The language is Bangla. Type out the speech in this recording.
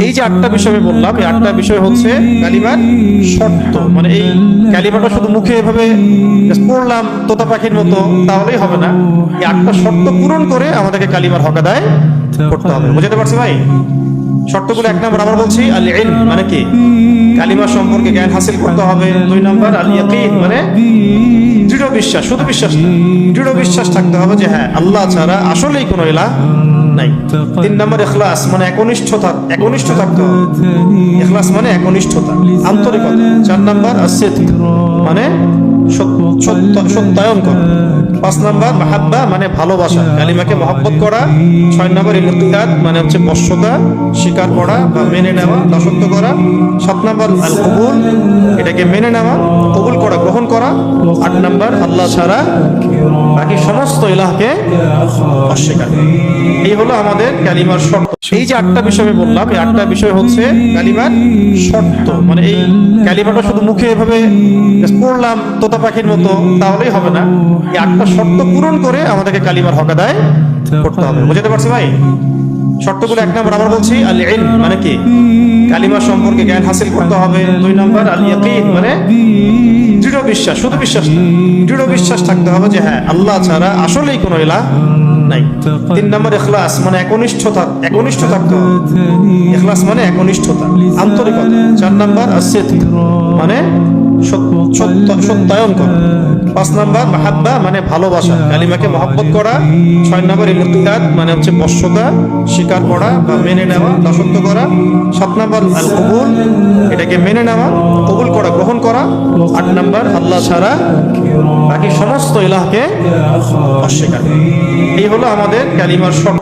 এই যে আটটা বিষয় আমি বললাম, এই আটটা বিষয় হচ্ছে কালিমার শর্ত। মানে এই কালিমাটা শুধু মুখে এভাবে পড়লাম তোতা পাখির মতো তাহলেই হবে না, এই আটটা শর্ত পূরণ করে আমাদেরকে কালিমার হক আদায় করতে হবে। বুঝতে পারছি ভাই? শর্তগুলো: এক নম্বর আবার বলছি আল ইলম, মানে কি কালিমা সম্পর্কে জ্ঞান হাসিল করতে হবে। দুই নম্বর আল ইয়াকিন, মানে দৃঢ় বিশ্বাস, শুধু বিশ্বাস না, দৃঢ় বিশ্বাস থাকতে হবে যে হ্যাঁ আল্লাহ ছাড়া আসলেই কোনো ইলাহ নাই। তিন নম্বর ইখলাস, মানে একনিষ্ঠতা, একনিষ্ঠ থাকতে হবে। ইখলাস মানে একনিষ্ঠতা, আন্তরিকতা। চার নম্বর আসিদক, মানে সত্যায়ন করা। পাঁচ নম্বর মাহাব্বা, মানে ভালোবাসা, কালিমাকে মহব্বত করা। ছয় নম্বর ইনকিয়াদ, মানে হচ্ছে বশ্যতা, স্বীকার করা বা মেনে নেওয়া, দাসত্ব করা। সাত নম্বর আল কবুল, এটাকে মেনে নেওয়া, কবুল করা, গ্রহণ করা। আট নম্বর আল্লাহ ছাড়া বাকি সমস্ত ইলাহকে অস্বীকার করা। এই হলো আমাদের কালিমার শর্ত। এই যে আটটা বিষয় আমি বললাম, এই আটটা বিষয় হচ্ছে কালিমার শর্ত। মানে এই কালিমাটা শুধু মুখে এভাবে পড়লাম তোতা পাখির মতো তাহলেই হবে না, এই আটটা শর্ত পূরণ করে আমাদেরকে কালিমার হক আদায় করতে হবে। বুঝতে পারছি ভাই? শর্তগুলো: এক নম্বর আবার বলছি আল ইলম, মানে কি কালিমা সম্পর্কে জ্ঞান হাসিল করতে হবে। দুই নম্বর আল ইয়াকিন, মানে দৃঢ় বিশ্বাস, শুধু বিশ্বাস না, দৃঢ় বিশ্বাস থাকতে হবে যে হ্যাঁ আল্লাহ ছাড়া আসলেই কোনো ইলাহ নাই। তিন নম্বর ইখলাস, মানে একনিষ্ঠতা, একনিষ্ঠ থাকতে হবে। ইখলাস মানে একনিষ্ঠতা, আন্তরিকতা। চার নম্বর আসিদক, মানে সত্যায়ন করা। পাঁচ নম্বর মাহাব্বা, মানে ভালোবাসা, কালিমাকে মহব্বত করা। ছয় নম্বর ইনকিয়াদ, মানে হচ্ছে বশ্যতা, স্বীকার করা বা মেনে নেওয়া, দাসত্ব করা। সাত নম্বর আল কবুল, এটাকে মেনে নেওয়া, কবুল করা, গ্রহণ করা। আট নম্বর আল্লাহ ছাড়া বাকি সমস্ত ইলাহকে অস্বীকার করা। এই হলো আমাদের কালিমার শর্ত।